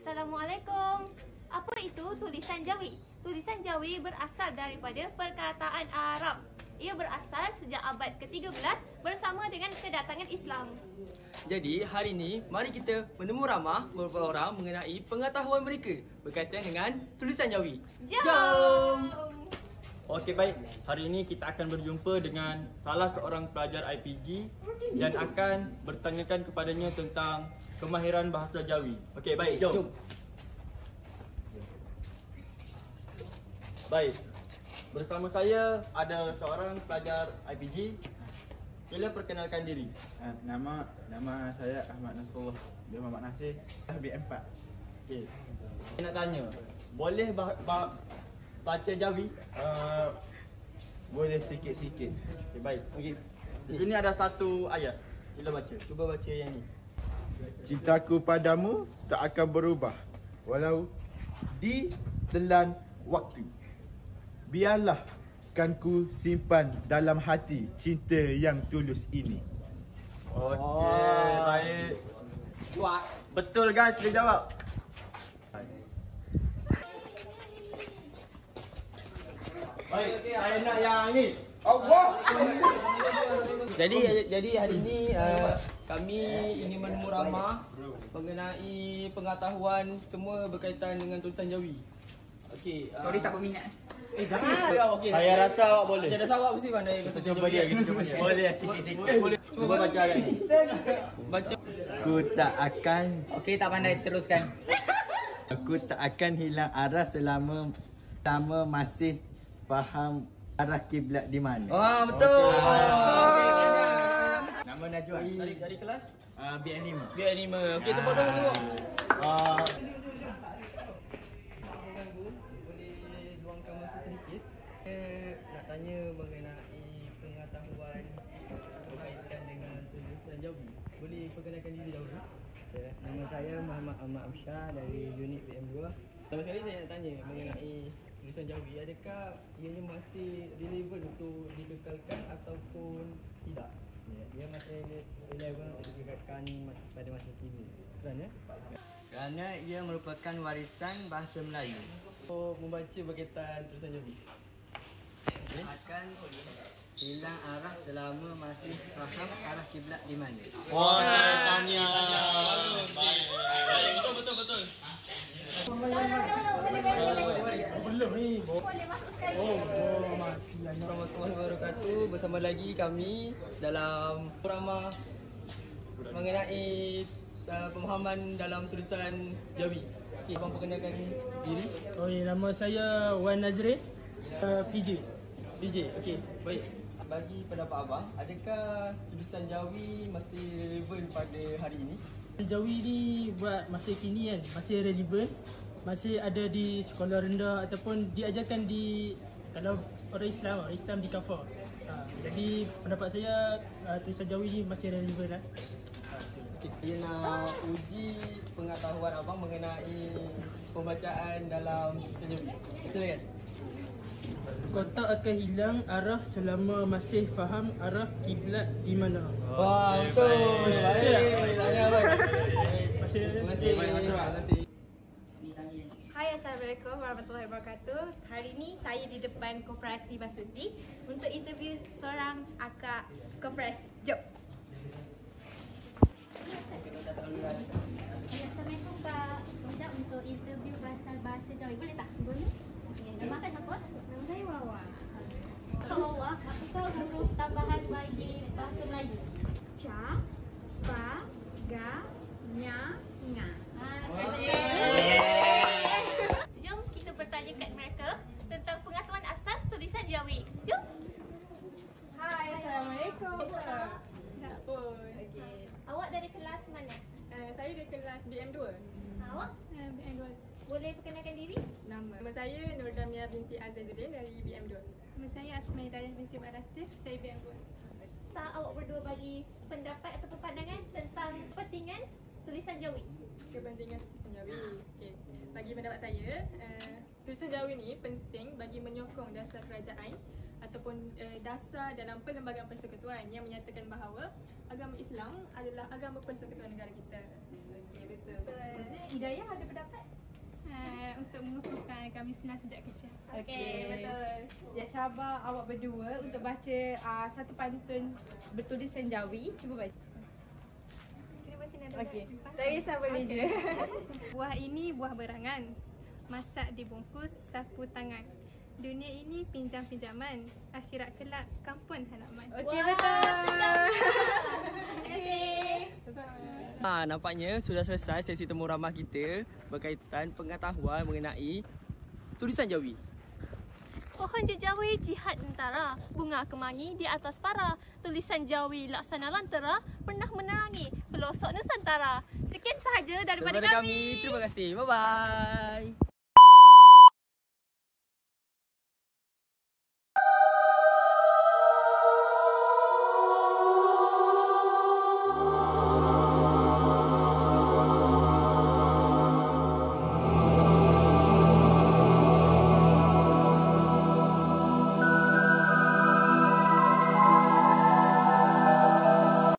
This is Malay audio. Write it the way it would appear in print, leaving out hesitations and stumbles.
Assalamualaikum. Apa itu tulisan Jawi? Tulisan Jawi berasal daripada perkataan Arab. Ia berasal sejak abad ke-13 bersama dengan kedatangan Islam. Jadi hari ini mari kita menemu ramah beberapa orang mengenai pengetahuan mereka berkaitan dengan tulisan Jawi. Jom! Okey, baik. Hari ini kita akan berjumpa dengan salah seorang pelajar IPG dan akan bertanyakan kepadanya tentang kemahiran bahasa Jawi. Okey, baik. Jom. Baik. Bersama saya ada seorang pelajar IPG. Sila perkenalkan diri. Nama saya Ahmad Nasrullah bin Muhammad Nasir, BM4. Okey. Saya nak tanya, boleh baca Jawi? Boleh sikit-sikit. Okey, baik. Okey. Di sini ada satu ayat. Sila baca. Cuba baca yang ni. Cintaku padamu tak akan berubah walau ditelan waktu. Biarlah kan ku simpan dalam hati cinta yang tulus ini. Okey, baik. Kuat. Betul guys, boleh jawab. Baik, saya nak yang ni. Allah. Jadi hari ini kami ingin menemu ramah mengenai pengetahuan semua berkaitan dengan tulisan Jawi. Okey. Sorry tak berminat. Okey. Saya rasa awak boleh. Macam dah sawak mesti pandai bahasa Cuba dia, cuba dia. Boleh sikit-sikit. Boleh. Cuba baca ayat ni. baca. Aku tak akan Okey, tak pandai, teruskan. Aku tak akan hilang arah selama masih faham arah kiblat di mana. Wah, betul. Okey, Nama Najwa. dari kelas BN5. biar anime. Okey, tepuk. Boleh luangkan masa sedikit. Nak tanya mengenai pengetahuan berkaitan dengan tulisan Jawi. Boleh perkenalkan diri dahulu? Nama saya Muhammad Ahmad Amsyah dari unit PM2. Pertama sekali saya nak tanya mengenai tulisan Jawi. Adakah ianya masih relevan untuk dikekalkan ataupun tidak? Dia masih relevan untuk dikekalkan pada masa kini. Kerana ia merupakan warisan bahasa Melayu. Untuk membaca berkaitan tulisan Jawi. Akan hilang arah selama masih faham arah kiblat di mana. Wah, tanya. Baik. Betul. Boleh masuk sekali. Warahmatullahi wabarakatuh. Bersama lagi kami dalam ramah mengenai pemahaman dalam tulisan Jawi. Okey, abang perkenalkan diri. Nama saya Wan Nazrin, PJ. Okey, baik. Bagi pendapat abang, adakah tulisan Jawi masih relevan pada hari ini? Jawi ni buat masa kini kan, masih relevan, masih ada di sekolah rendah ataupun diajarkan di kalau orang Islam di kafar. Jadi pendapat saya tulisan Jawi ni masih relevan lah. Okay, saya nak uji pengetahuan abang mengenai pembacaan dalam tulisan Jawi. Silakan. Kau tak akan hilang arah selama masih faham arah kiblat di mana. Wah, betul. Baik. Terima kasih. Hai, Assalamualaikum warahmatullahi wabarakatuh. Hari ini saya di depan Koperasi Basuti untuk interview seorang akak koperasi. Jom. Assalamualaikum Kak. Minta untuk interview pasal bahasa Jawi. Boleh tak? Boleh. Nama Kak siapa? Nama saya Wawa. Kak Wawa, apakah huruf tambahan bagi bahasa Melayu? Ca, ba, ga, nya, nga. Jom kita bertanya kat mereka tentang pengetahuan asas tulisan Jawi. Jom. Hai, Assalamualaikum. Tak pun. Okay. Awak dari kelas mana? Saya dari kelas BM2. Awak? BM2. Boleh perkenalkan diri? Nama saya Nur Damia binti Azazuddin dari BM2. Nama saya Asmai Dayah binti Barastif dari BM2. Tak awak berdua bagi pendapat atau pandangan tentang kepentingan tulisan Jawi? Kepentingan tulisan Jawi. Okey. Bagi pendapat saya, tulisan Jawi ni penting bagi menyokong dasar kerajaan ataupun dasar dalam perlembagaan persekutuan yang menyatakan bahawa agama Islam adalah agama persekutuan negara kita. Betul. Hidayah ada pendapat? Untuk mengukuhkan kami senang sejak kecil. Okey, betul. Ya, cabar awak berdua untuk baca satu pantun bertulisan Jawi. Cuba baca. Okey. Tak kisah boleh je. Buah ini buah berangan, masak dibungkus sapu tangan. Dunia ini pinjam-pinjaman, akhirat kelak kampung halaman. Okey, betul. Terima kasih. Nampaknya sudah selesai sesi temu ramah kita berkaitan pengetahuan mengenai tulisan Jawi. Pohon jejawi jihad tentara, bunga kemangi di atas para. Tulisan Jawi laksana lantera, pernah menerangi pelosok Nusantara. Sekian sahaja daripada kami. Terima kasih. Bye-bye.